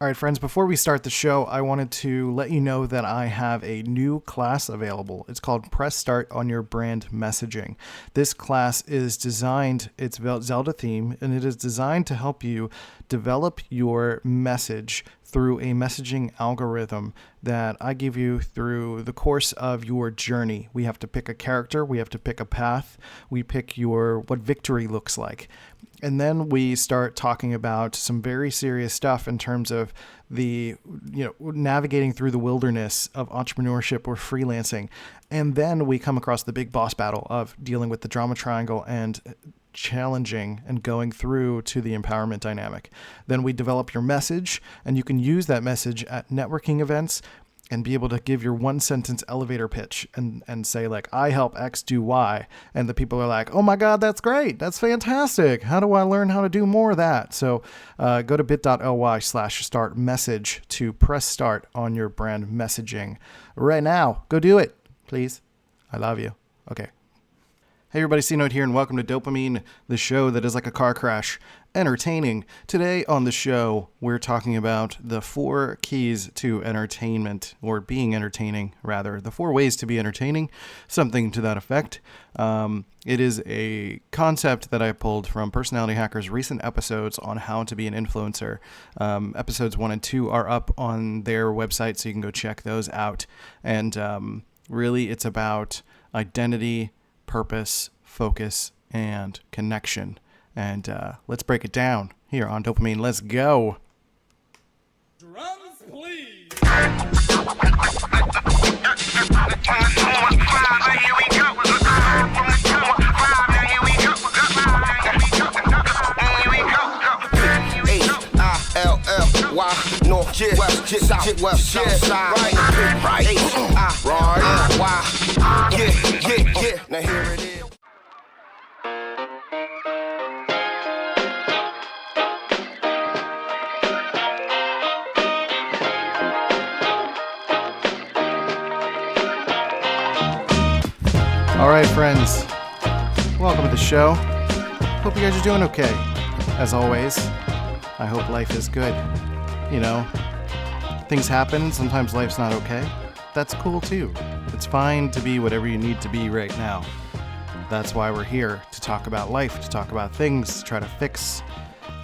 All right, friends, before we start the show, I wanted to let you know that I have a new class available. It's called Press Start on Your Brand Messaging. This class is designed, it's Zelda theme, and it is designed to help you develop your message through a messaging algorithm that I give you through the course of your journey. We have to pick a character, we have to pick a path, we pick what victory looks like. And then we start talking about some very serious stuff in terms of navigating through the wilderness of entrepreneurship or freelancing. And then we come across the big boss battle of dealing with the drama triangle and challenging and going through to the empowerment dynamic. Then we develop your message, and you can use that message at networking events and be able to give your one sentence elevator pitch and say like, I help X do Y. And the people are like, oh my God, that's great. That's fantastic. How do I learn how to do more of that? So go to bit.ly/start message to press start on your brand messaging right now. Go do it, please. I love you. Okay. Hey everybody, C-Note here, and welcome to Dopamine, the show that is like a car crash, entertaining. Today on the show, we're talking about the 4 keys to entertainment, or being entertaining, rather. The 4 ways to be entertaining, something to that effect. It is a concept that I pulled from Personality Hacker's recent episodes on how to be an influencer. Episodes 1 and 2 are up on their website, so you can go check those out. And really, it's about identity, purpose, focus, and connection. And let's break it down here on Dopamine. Let's go. Drums, please. North, west, southwest, southside, right, yeah. Now here it is. All right, friends. Welcome to the show. Hope you guys are doing okay. As always, I hope life is good. You know, things happen. Sometimes life's not okay. That's cool too. It's fine to be whatever you need to be right now. That's why we're here, to talk about life, to talk about things, to try to fix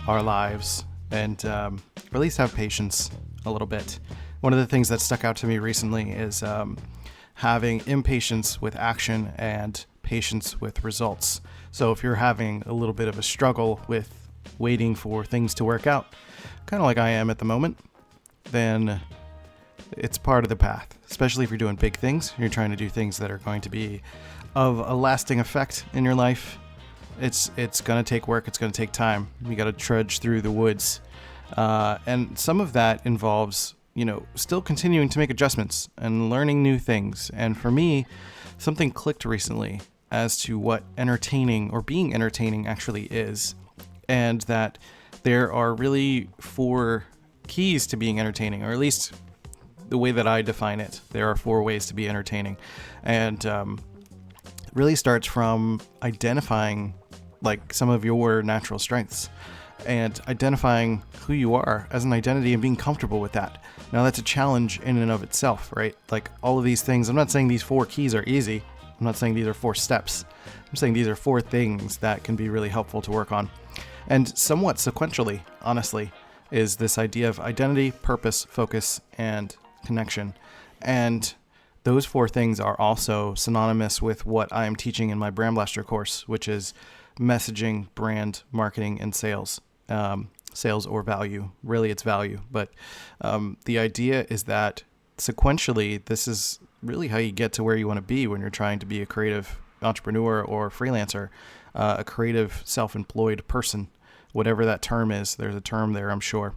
our lives, and at least have patience a little bit. One of the things that stuck out to me recently is having impatience with action and patience with results. So if you're having a little bit of a struggle with waiting for things to work out, kind of like I am at the moment, then it's part of the path, especially if you're doing big things. You're trying to do things that are going to be of a lasting effect in your life. It's going to take work. It's going to take time. You got to trudge through the woods. And some of that involves, still continuing to make adjustments and learning new things. And for me, something clicked recently as to what entertaining or being entertaining actually is. And that there are really 4 keys to being entertaining, or at least the way that I define it. There are 4 ways to be entertaining. And really starts from identifying like some of your natural strengths and identifying who you are as an identity and being comfortable with that. Now that's a challenge in and of itself, right? Like all of these things, I'm not saying these 4 keys are easy. I'm not saying these are 4 steps. I'm saying these are 4 things that can be really helpful to work on. And somewhat sequentially, honestly, is this idea of identity, purpose, focus, and connection. And those 4 things are also synonymous with what I am teaching in my Brand Blaster course, which is messaging, brand, marketing, and sales. Sales or value. Really, it's value. But the idea is that sequentially, this is really how you get to where you want to be when you're trying to be a creative entrepreneur or freelancer, a creative self-employed person, whatever that term is. There's a term there, I'm sure.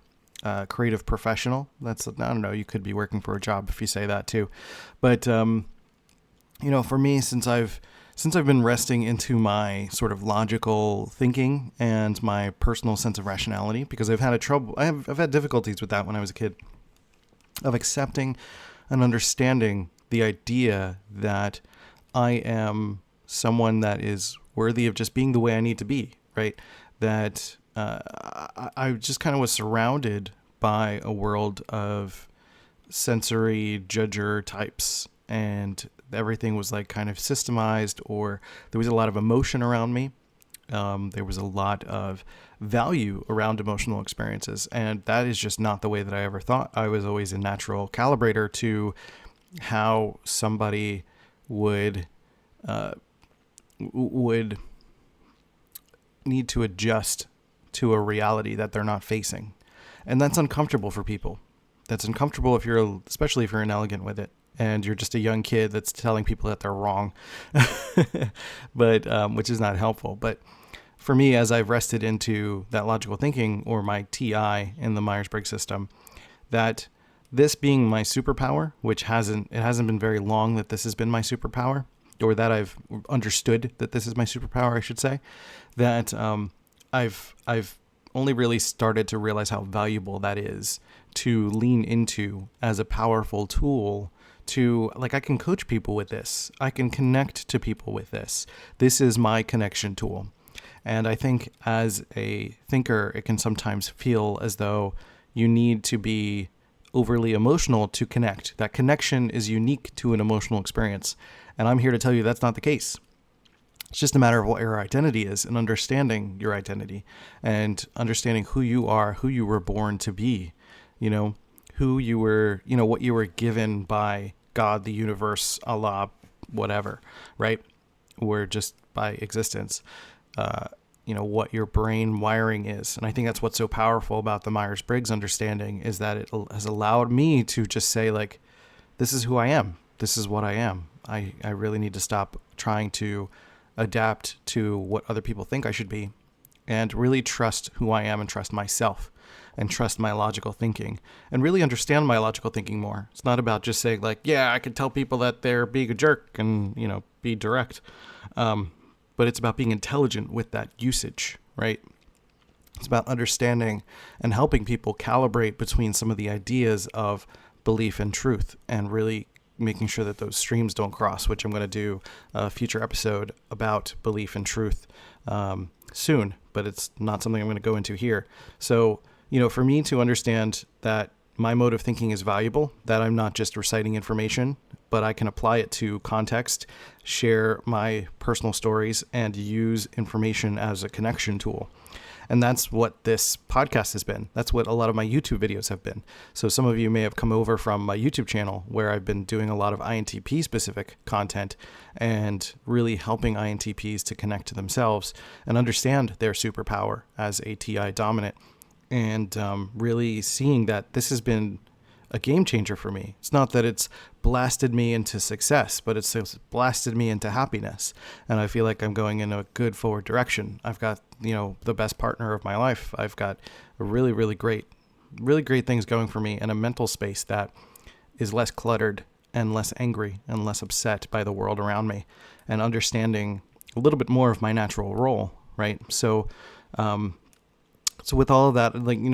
Creative professional. I don't know, you could be working for a job if you say that too. But, for me, since I've been resting into my sort of logical thinking and my personal sense of rationality, because I've had difficulties with that when I was a kid, of accepting and understanding the idea that I am someone that is worthy of just being the way I need to be, right? That I just kind of was surrounded by a world of sensory judger types, and everything was like kind of systemized, or there was a lot of emotion around me. There was a lot of value around emotional experiences, and that is just not the way that I ever thought. I was always a natural calibrator to how somebody would need to adjust to a reality that they're not facing. And that's uncomfortable for people. That's uncomfortable especially if you're inelegant with it and you're just a young kid that's telling people that they're wrong, but which is not helpful. But for me, as I've rested into that logical thinking, or my TI in the Myers-Briggs system, that this being my superpower, which hasn't been very long that this has been my superpower, or that I've understood that this is my superpower, I should say, that I've only really started to realize how valuable that is to lean into as a powerful tool to, like, I can coach people with this. I can connect to people with this. This is my connection tool. And I think as a thinker, it can sometimes feel as though you need to be overly emotional to connect. That connection is unique to an emotional experience. And I'm here to tell you that's not the case. It's just a matter of what your identity is, and understanding your identity and understanding who you are, who you were born to be, who you were, what you were given by God, the universe, Allah, whatever, right? Or just by existence, what your brain wiring is. And I think that's what's so powerful about the Myers-Briggs understanding, is that it has allowed me to just say, like, this is who I am. This is what I am. I really need to stop trying to adapt to what other people think I should be, and really trust who I am, and trust myself, and trust my logical thinking, and really understand my logical thinking more. It's not about just saying, like, yeah, I can tell people that they're being a jerk and, be direct. But it's about being intelligent with that usage, right? It's about understanding and helping people calibrate between some of the ideas of belief and truth, and really making sure that those streams don't cross, which I'm going to do a future episode about belief and truth soon, but it's not something I'm going to go into here. So, for me to understand that my mode of thinking is valuable, that I'm not just reciting information, but I can apply it to context, share my personal stories, and use information as a connection tool. And that's what this podcast has been. That's what a lot of my YouTube videos have been. So some of you may have come over from my YouTube channel, where I've been doing a lot of INTP specific content and really helping INTPs to connect to themselves and understand their superpower as a TI dominant, and really seeing that this has been a game changer for me. It's not that it's blasted me into success, but it's blasted me into happiness. And I feel like I'm going in a good forward direction. I've got, the best partner of my life. I've got a really, really great things going for me, and a mental space that is less cluttered and less angry and less upset by the world around me, and understanding a little bit more of my natural role, right? So with all of that,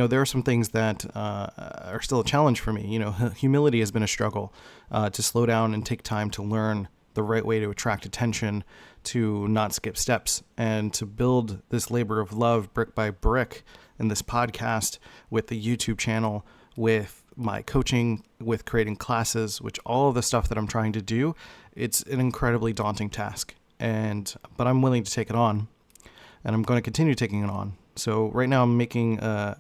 there are some things that are still a challenge for me. Humility has been a struggle, to slow down and take time to learn the right way to attract attention, to not skip steps, and to build this labor of love brick by brick in this podcast, with the YouTube channel, with my coaching, with creating classes, which all of the stuff that I'm trying to do, it's an incredibly daunting task. But I'm willing to take it on, and I'm going to continue taking it on. So right now I'm I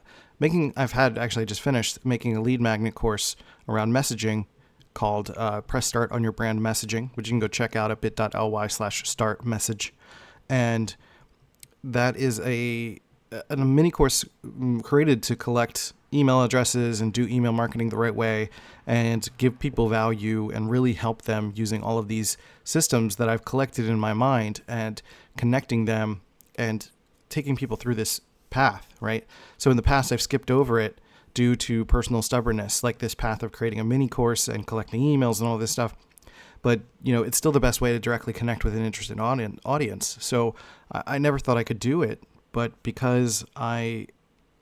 just finished making a lead magnet course around messaging called Press Start on Your Brand Messaging, which you can go check out at bit.ly/start message. And that is a mini course created to collect email addresses and do email marketing the right way, and give people value and really help them using all of these systems that I've collected in my mind, and connecting them and taking people through this path, right? So in the past, I've skipped over it due to personal stubbornness, like this path of creating a mini course and collecting emails and all this stuff. But, it's still the best way to directly connect with an interested audience. So I never thought I could do it, but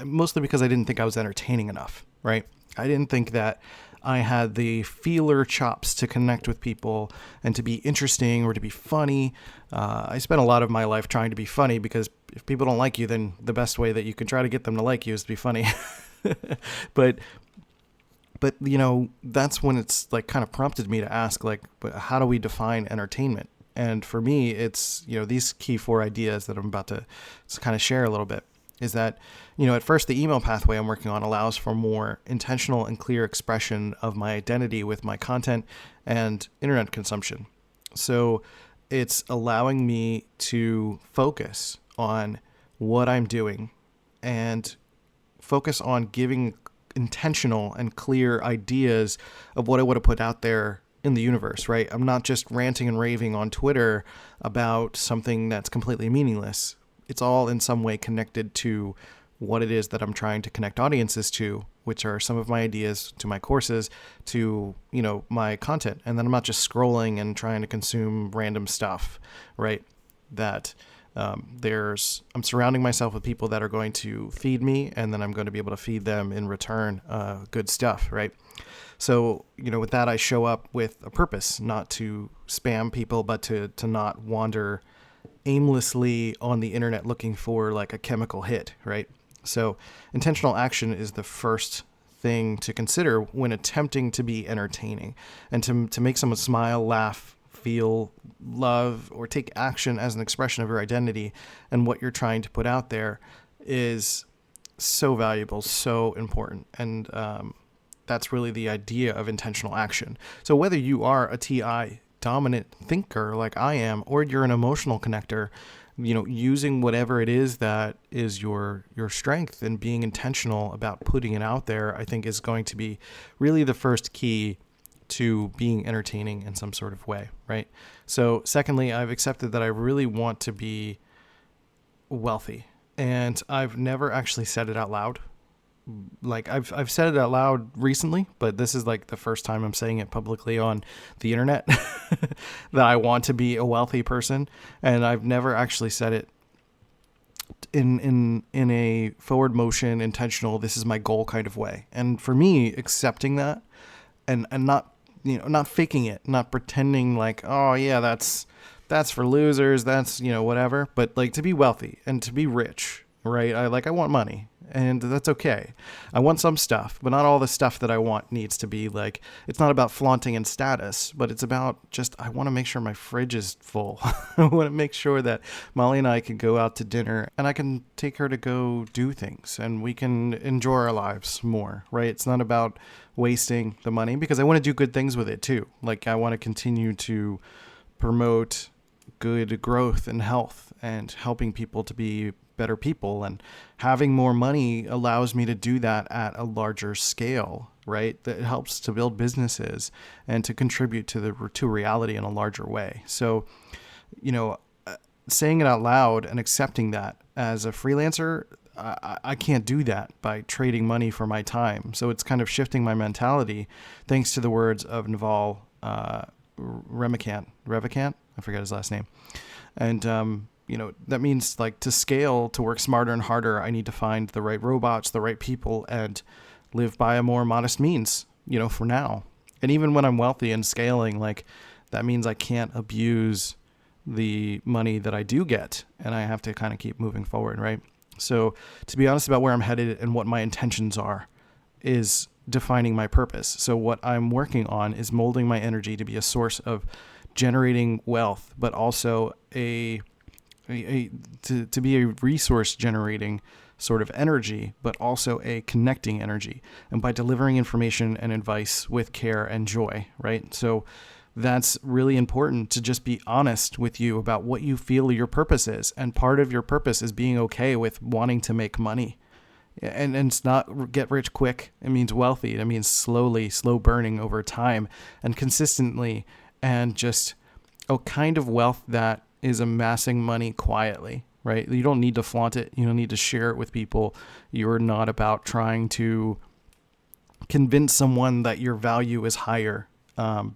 mostly because I didn't think I was entertaining enough, right? I didn't think that I had the feeler chops to connect with people and to be interesting or to be funny. I spent a lot of my life trying to be funny because, if people don't like you, then the best way that you can try to get them to like you is to be funny. But that's when it's like kind of prompted me to ask, like, but how do we define entertainment? And for me, it's, these key 4 ideas that I'm about to kind of share a little bit is that, at first the email pathway I'm working on allows for more intentional and clear expression of my identity with my content and internet consumption. So it's allowing me to focus on what I'm doing and focus on giving intentional and clear ideas of what I want to put out there in the universe, right? I'm not just ranting and raving on Twitter about something that's completely meaningless. It's all in some way connected to what it is that I'm trying to connect audiences to, which are some of my ideas, to my courses, to, my content. And then I'm not just scrolling and trying to consume random stuff, right? That I'm surrounding myself with people that are going to feed me, and then I'm going to be able to feed them in return good stuff, right? So, with that, I show up with a purpose, not to spam people, but to not wander aimlessly on the internet looking for like a chemical hit, right? So intentional action is the first thing to consider when attempting to be entertaining, and to make someone smile, laugh, feel love, or take action as an expression of your identity and what you're trying to put out there is so valuable, so important. And that's really the idea of intentional action. So whether you are a TI dominant thinker like I am, or you're an emotional connector, using whatever it is that is your strength and being intentional about putting it out there, I think is going to be really the first key to being entertaining in some sort of way, right? So secondly, I've accepted that I really want to be wealthy, and I've never actually said it out loud. Like I've said it out loud recently, but this is like the first time I'm saying it publicly on the internet that I want to be a wealthy person. And I've never actually said it in a forward motion, intentional, this is my goal kind of way. And for me, accepting that and not, not faking it, not pretending like, oh yeah, that's for losers. That's, whatever, but like to be wealthy and to be rich, right? I want money. And that's okay. I want some stuff, but not all the stuff that I want needs to be like, it's not about flaunting and status, but it's about just, I want to make sure my fridge is full. I want to make sure that Molly and I can go out to dinner and I can take her to go do things and we can enjoy our lives more, right? It's not about wasting the money, because I want to do good things with it too. Like I want to continue to promote good growth and health and helping people to be better people, and having more money allows me to do that at a larger scale, right? That helps to build businesses and to contribute to reality in a larger way. So, saying it out loud and accepting that as a freelancer, I can't do that by trading money for my time. So it's kind of shifting my mentality thanks to the words of Naval Ravikant. I forget his last name. And, that means like to scale, to work smarter and harder, I need to find the right robots, the right people, and live by a more modest means, for now. And even when I'm wealthy and scaling, like that means I can't abuse the money that I do get, and I have to kind of keep moving forward, right? So to be honest about where I'm headed and what my intentions are is defining my purpose. So what I'm working on is molding my energy to be a source of generating wealth, but also to be a resource generating sort of energy, but also a connecting energy, and by delivering information and advice with care and joy, right? So that's really important, to just be honest with you about what you feel your purpose is. And part of your purpose is being okay with wanting to make money. And it's not get rich quick. It means wealthy. It means slow burning over time and consistently, and just a kind of wealth that is amassing money quietly, right? You don't need to flaunt it. You don't need to share it with people. You're not about trying to convince someone that your value is higher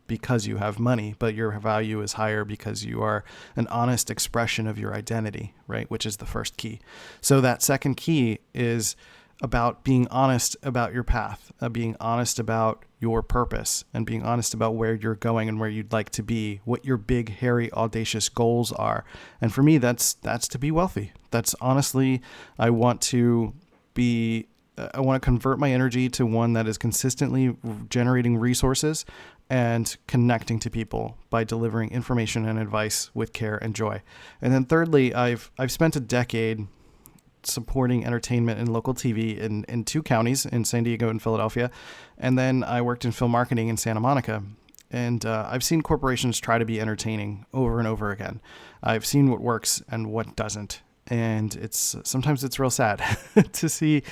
because you have money, but your value is higher because you are an honest expression of your identity, right? Which is the first key. So that second key is about being honest about your path, being honest about your purpose and being honest about where you're going and where you'd like to be, what your big, hairy, audacious goals are. And for me, that's to be wealthy. That's honestly, I want to convert my energy to one that is consistently generating resources and connecting to people by delivering information and advice with care and joy. And then thirdly, I've spent a decade supporting entertainment and local TV in 2 counties, in San Diego and Philadelphia. And then I worked in film marketing in Santa Monica. And I've seen corporations try to be entertaining over and over again. I've seen what works and what doesn't. And sometimes it's real sad to see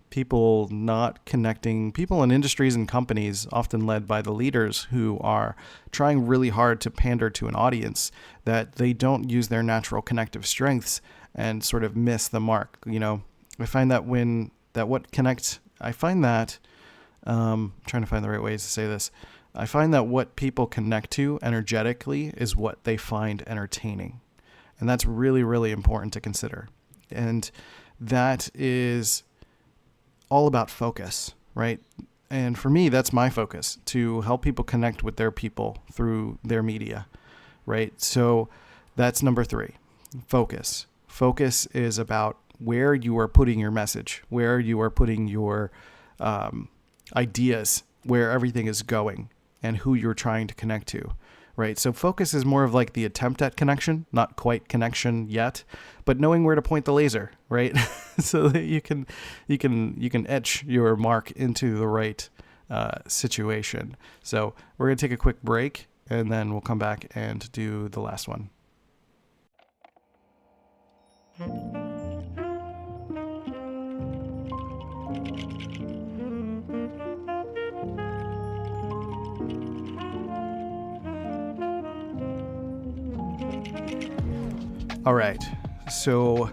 people not connecting, people in industries and companies often led by the leaders who are trying really hard to pander to an audience, that they don't use their natural connective strengths and sort of miss the mark. I find that trying to find the right ways to say this. I find that what people connect to energetically is what they find entertaining. And that's really, really important to consider. And that is all about focus, right? And for me, that's my focus, to help people connect with their people through their media, right? So that's number 3, focus. Focus is about where you are putting your message, where you are putting your ideas, where everything is going, and who you're trying to connect to. Right. So focus is more of like the attempt at connection, not quite connection yet, but knowing where to point the laser, right? So that you can etch your mark into the right situation. So we're going to take a quick break and then we'll come back and do the last one. All right, so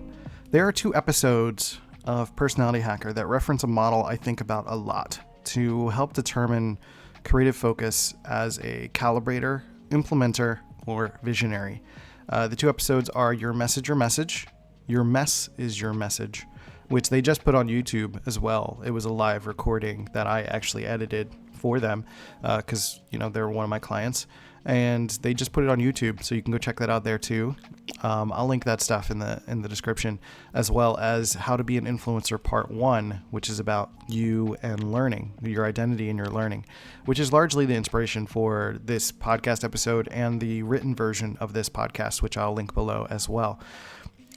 there are 2 episodes of Personality Hacker that reference a model I think about a lot to help determine creative focus as a calibrator, implementer, or visionary. The 2 episodes are Your Message, Your Message, Your Mess is Your Message, which they just put on YouTube as well. It was a live recording that I actually edited for them because, they're one of my clients. And they just put it on YouTube, so you can go check that out there too. I'll link that stuff in the description, as well as How to Be an Influencer Part 1, which is about you and learning, your identity and your learning, which is largely the inspiration for this podcast episode and the written version of this podcast, which I'll link below as well.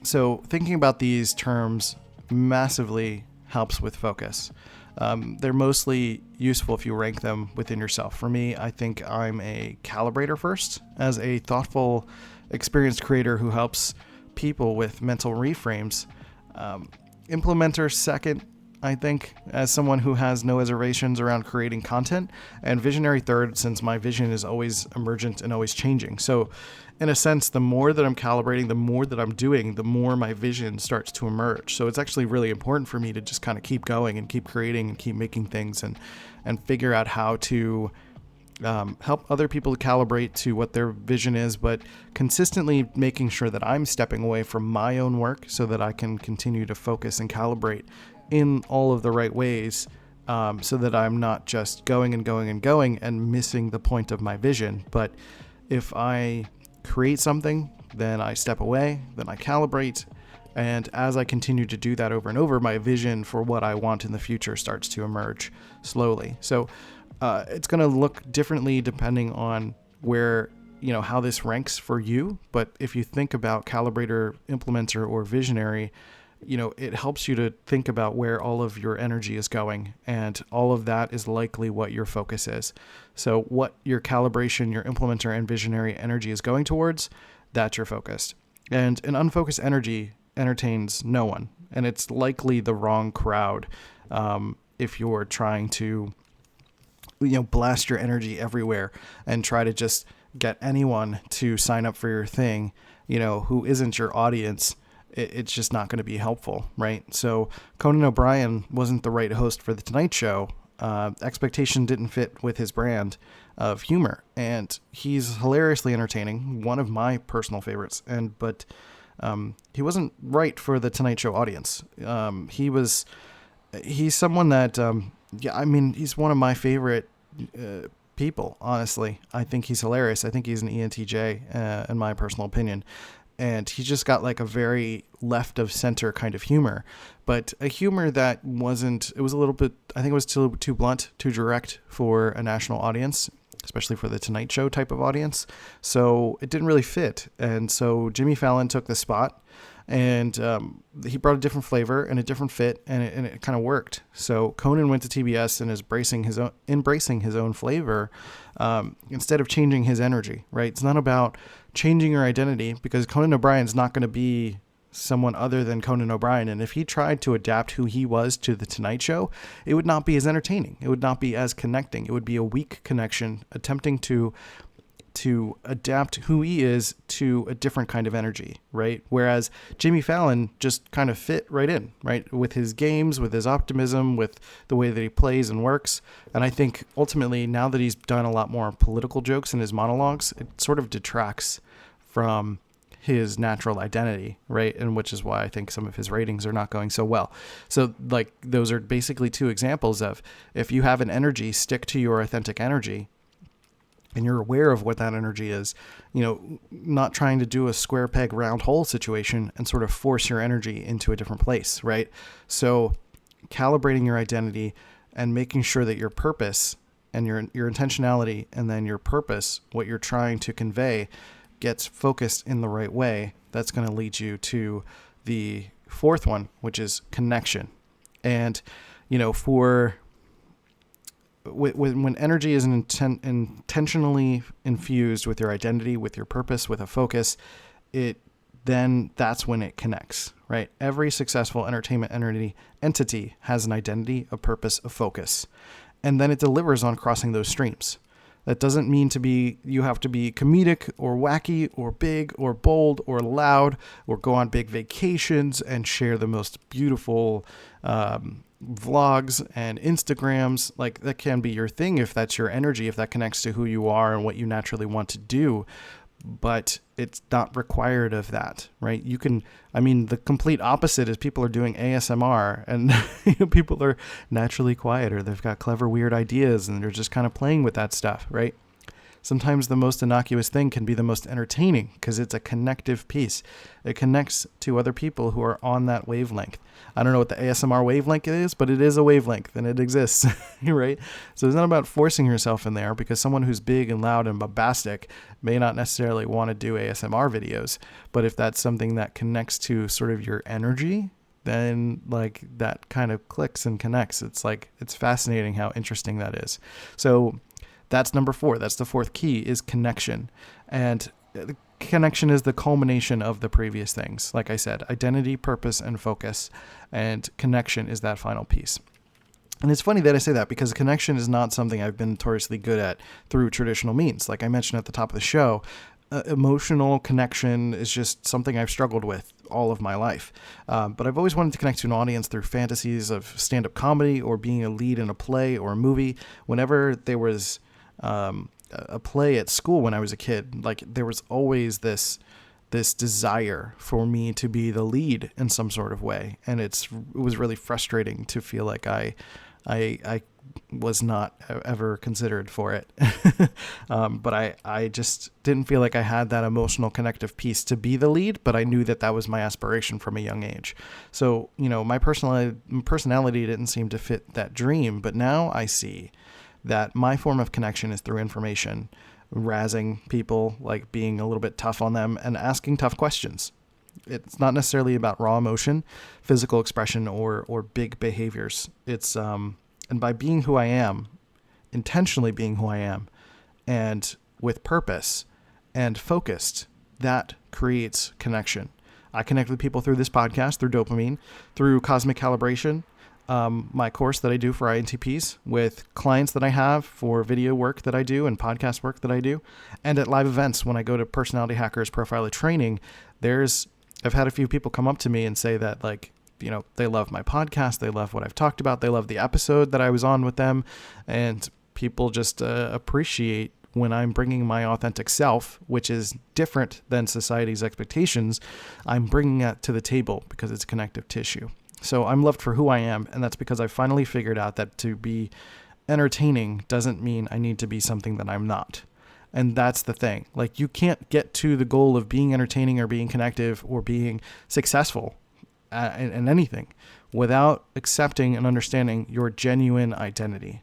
So thinking about these terms massively helps with focus. They're mostly useful if you rank them within yourself. For me, I think I'm a calibrator first, as a thoughtful, experienced creator who helps people with mental reframes. Implementer second, I think, as someone who has no reservations around creating content. And visionary third, since my vision is always emergent and always changing. So in a sense, the more that I'm calibrating, the more that I'm doing, the more my vision starts to emerge. So it's actually really important for me to just kind of keep going and keep creating and keep making things and figure out how to help other people to calibrate to what their vision is, but consistently making sure that I'm stepping away from my own work so that I can continue to focus and calibrate in all of the right ways, so that I'm not just going and missing the point of my vision. But if I create something, then I step away, then I calibrate, and as I continue to do that over and over, my vision for what I want in the future starts to emerge slowly. So it's going to look differently depending on where, how this ranks for you. But if you think about calibrator, implementer, or visionary, it helps you to think about where all of your energy is going, and all of that is likely what your focus is. So what your calibration, your implementer, and visionary energy is going towards, that's your focus. And an unfocused energy entertains no one, and it's likely the wrong crowd if you're trying to blast your energy everywhere and try to just get anyone to sign up for your thing, who isn't your audience. It's just not going to be helpful, right? So Conan O'Brien wasn't the right host for The Tonight Show. Expectation didn't fit with his brand of humor, and he's hilariously entertaining, one of my personal favorites. But he wasn't right for The Tonight Show audience. He was he's someone that, he's one of my favorite people, honestly. I think he's hilarious. I think he's an ENTJ, in my personal opinion. And he's just got like a very left of center kind of humor, but a humor that it was a little bit, I think it was too blunt, too direct for a national audience, especially for the Tonight Show type of audience. So it didn't really fit. And so Jimmy Fallon took the spot, and he brought a different flavor and a different fit, and it kind of worked. So Conan went to TBS and is embracing his own flavor, instead of changing his energy, right? It's not about changing your identity, because Conan O'Brien's not going to be someone other than Conan O'Brien. And if he tried to adapt who he was to the Tonight Show, it would not be as entertaining. It would not be as connecting. It would be a weak connection attempting to adapt who he is to a different kind of energy, right? Whereas Jimmy Fallon just kind of fit right in, right? With his games, with his optimism, with the way that he plays and works. And I think ultimately, now that he's done a lot more political jokes in his monologues, it sort of detracts from his natural identity, right? And which is why I think some of his ratings are not going so well. So like, those are basically two examples of, if you have an energy, stick to your authentic energy, and you're aware of what that energy is, not trying to do a square peg round hole situation and sort of force your energy into a different place, right? So calibrating your identity and making sure that your purpose and your intentionality, and then your purpose, what you're trying to convey, gets focused in the right way, that's going to lead you to the fourth one, which is connection. And, when energy is intentionally infused with your identity, with your purpose, with a focus, then that's when it connects, right? Every successful entertainment entity has an identity, a purpose, a focus, and then it delivers on crossing those streams. That doesn't mean you have to be comedic or wacky or big or bold or loud or go on big vacations and share the most beautiful vlogs and Instagrams. Like, that can be your thing if that's your energy, if that connects to who you are and what you naturally want to do. But it's not required of that, right? The complete opposite is people are doing ASMR, and people are naturally quieter. They've got clever, weird ideas, and they're just kind of playing with that stuff, right? Sometimes the most innocuous thing can be the most entertaining because it's a connective piece. It connects to other people who are on that wavelength. I don't know what the ASMR wavelength is, but it is a wavelength and it exists, right? So it's not about forcing yourself in there, because someone who's big and loud and bombastic may not necessarily want to do ASMR videos. But if that's something that connects to sort of your energy, then like that kind of clicks and connects. It's fascinating how interesting that is. So that's number 4. That's the fourth key, is connection. And connection is the culmination of the previous things. Like I said, identity, purpose, and focus. And connection is that final piece. And it's funny that I say that, because connection is not something I've been notoriously good at through traditional means. Like I mentioned at the top of the show, emotional connection is just something I've struggled with all of my life. But I've always wanted to connect to an audience through fantasies of stand-up comedy or being a lead in a play or a movie. Whenever there was a play at school when I was a kid, like there was always this desire for me to be the lead in some sort of way. And it was really frustrating to feel like I was not ever considered for it. But I just didn't feel like I had that emotional connective piece to be the lead, but I knew that was my aspiration from a young age. So, my personality didn't seem to fit that dream, but now I see that my form of connection is through information, razzing people, like being a little bit tough on them and asking tough questions. It's not necessarily about raw emotion, physical expression, or big behaviors. It's, and by being who I am, intentionally being who I am, and with purpose and focused, that creates connection. I connect with people through this podcast, through dopamine, through Cosmic Calibration, my course that I do for INTPs, with clients that I have for video work that I do and podcast work that I do, and at live events when I go to Personality Hackers Profiler Training. I've had a few people come up to me and say that, like, they love my podcast, they love what I've talked about, they love the episode that I was on with them, and people just appreciate when I'm bringing my authentic self, which is different than society's expectations. I'm bringing that to the table because it's connective tissue. So I'm loved for who I am, and that's because I finally figured out that to be entertaining doesn't mean I need to be something that I'm not. And that's the thing. Like, you can't get to the goal of being entertaining or being connective or being successful in anything without accepting and understanding your genuine identity.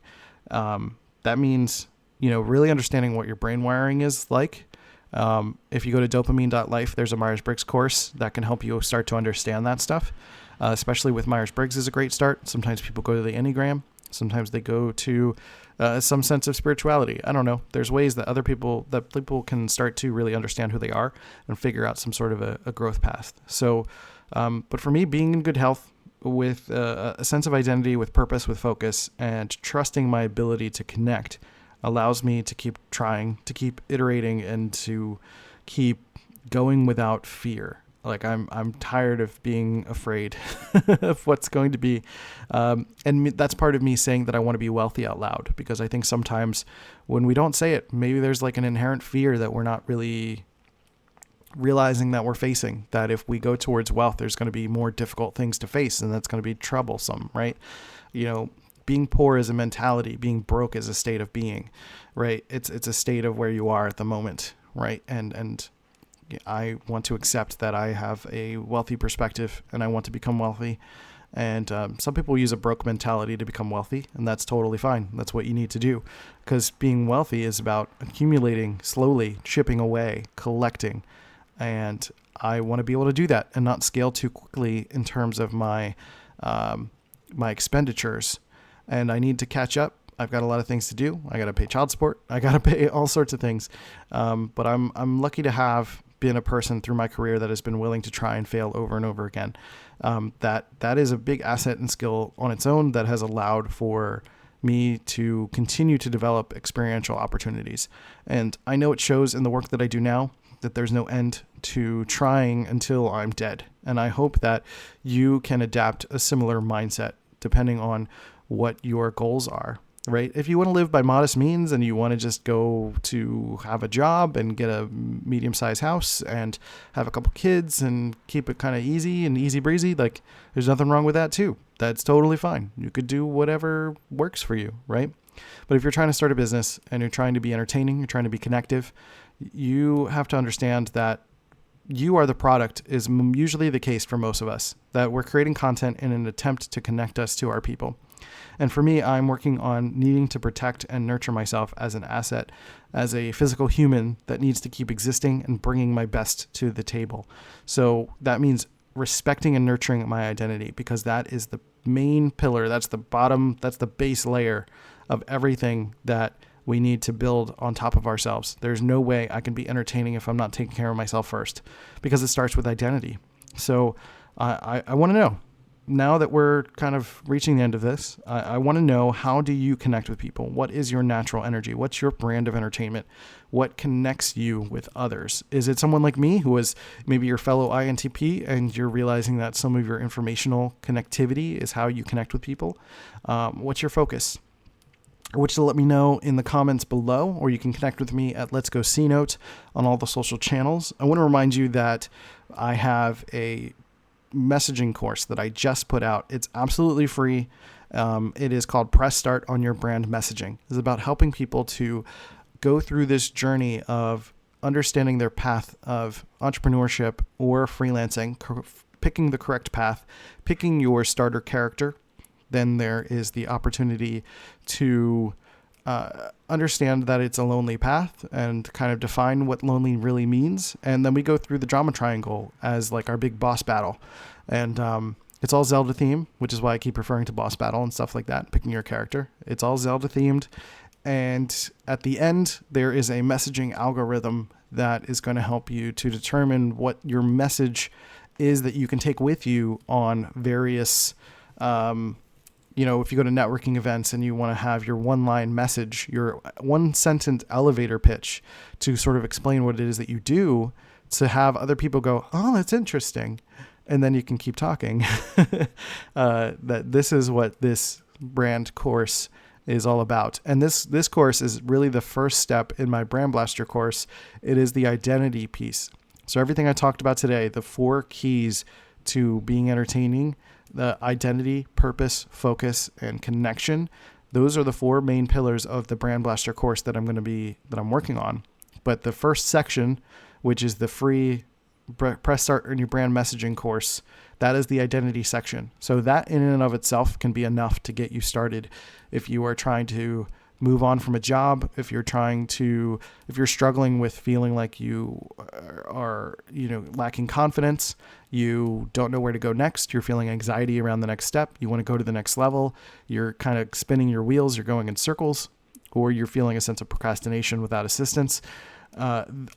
That means, really understanding what your brain wiring is like. If you go to dopamine.life, there's a Myers-Briggs course that can help you start to understand that stuff. Especially with Myers-Briggs is a great start. Sometimes people go to the Enneagram. Sometimes they go to some sense of spirituality. I don't know. There's ways that people can start to really understand who they are and figure out some sort of a growth path. So, but for me, being in good health with a sense of identity, with purpose, with focus, and trusting my ability to connect allows me to keep trying, to keep iterating, and to keep going without fear. Like, I'm tired of being afraid of what's going to be. And that's part of me saying that I want to be wealthy out loud, because I think sometimes when we don't say it, maybe there's like an inherent fear that we're not really realizing that we're facing, that if we go towards wealth, there's going to be more difficult things to face, and that's going to be troublesome, right? Being poor is a mentality. Being broke is a state of being, right? It's a state of where you are at the moment, right? And I want to accept that I have a wealthy perspective and I want to become wealthy. And some people use a broke mentality to become wealthy, and that's totally fine. That's what you need to do, because being wealthy is about accumulating slowly, chipping away, collecting. And I want to be able to do that and not scale too quickly in terms of my expenditures. And I need to catch up. I've got a lot of things to do. I got to pay child support. I got to pay all sorts of things. But I'm lucky to have been a person through my career that has been willing to try and fail over and over again. That is a big asset and skill on its own that has allowed for me to continue to develop experiential opportunities. And I know it shows in the work that I do now that there's no end to trying until I'm dead. And I hope that you can adapt a similar mindset depending on what your goals are. Right? If you want to live by modest means and you want to just go to have a job and get a medium-sized house and have a couple kids and keep it kind of easy and easy breezy, like, there's nothing wrong with that too. That's totally fine. You could do whatever works for you, right? But if you're trying to start a business and you're trying to be entertaining, you're trying to be connective, you have to understand that you are the product is usually the case for most of us, that we're creating content in an attempt to connect us to our people. And for me, I'm working on needing to protect and nurture myself as an asset, as a physical human that needs to keep existing and bringing my best to the table. So that means respecting and nurturing my identity, because that is the main pillar. That's the bottom. That's the base layer of everything that we need to build on top of ourselves. There's no way I can be entertaining if I'm not taking care of myself first, because it starts with identity. So I want to know, now that we're kind of reaching the end of this, I want to know, how do you connect with people? What is your natural energy? What's your brand of entertainment? What connects you with others? Is it someone like me who is maybe your fellow INTP and you're realizing that some of your informational connectivity is how you connect with people? What's your focus? Which to let me know in the comments below, or you can connect with me at Let's Go C Note on all the social channels. I want to remind you that I have a messaging course that I just put out. It's absolutely free. It is called Press Start on Your Brand Messaging. It's about helping people to go through this journey of understanding their path of entrepreneurship or freelancing, picking the correct path, picking your starter character. Then there is the opportunity to understand that it's a lonely path and kind of define what lonely really means. And then we go through the drama triangle as like our big boss battle. And it's all Zelda themed, which is why I keep referring to boss battle and stuff like that, picking your character. It's all Zelda themed. And at the end, there is a messaging algorithm that is going to help you to determine what your message is that you can take with you on various if you go to networking events and you want to have your one-line message, your one-sentence elevator pitch to sort of explain what it is that you do, to have other people go, oh, that's interesting. And then you can keep talking. That this is what this brand course is all about. And this course is really the first step in my Brand Blaster course. It is the identity piece. So everything I talked about today, the 4 keys to being entertaining, The identity, purpose, focus, and connection. Those are the 4 main pillars of the Brand Blaster course that I'm working on. But the first section, which is the free Press Start on Your Brand Messaging course, that is the identity section. So that in and of itself can be enough to get you started if you are trying to move on from a job, if you're struggling with feeling like you are, lacking confidence, you don't know where to go next, you're feeling anxiety around the next step, you want to go to the next level, you're kind of spinning your wheels, you're going in circles, or you're feeling a sense of procrastination without assistance.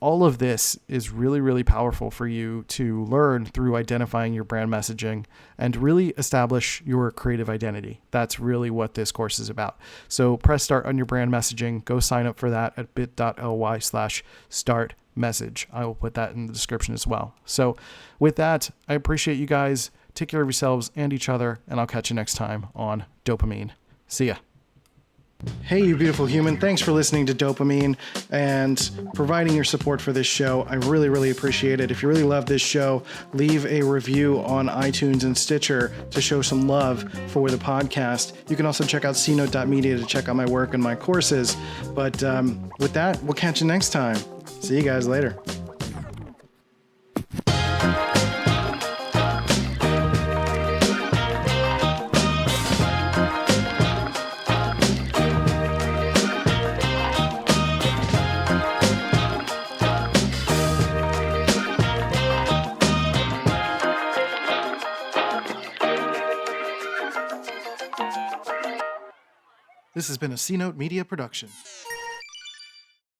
All of this is really, really powerful for you to learn through identifying your brand messaging and really establish your creative identity. That's really what this course is about. So press start on your brand messaging. Go sign up for that at bit.ly/start message. I will put that in the description as well. So with that, I appreciate you guys. Take care of yourselves and each other, and I'll catch you next time on Dopamine. See ya. Hey, you beautiful human. Thanks for listening to Dopamine and providing your support for this show. I really, really appreciate it. If you really love this show, leave a review on iTunes and Stitcher to show some love for the podcast. You can also check out cnote.media to check out my work and my courses. But with that, we'll catch you next time. See you guys later. This has been a C Note Media production.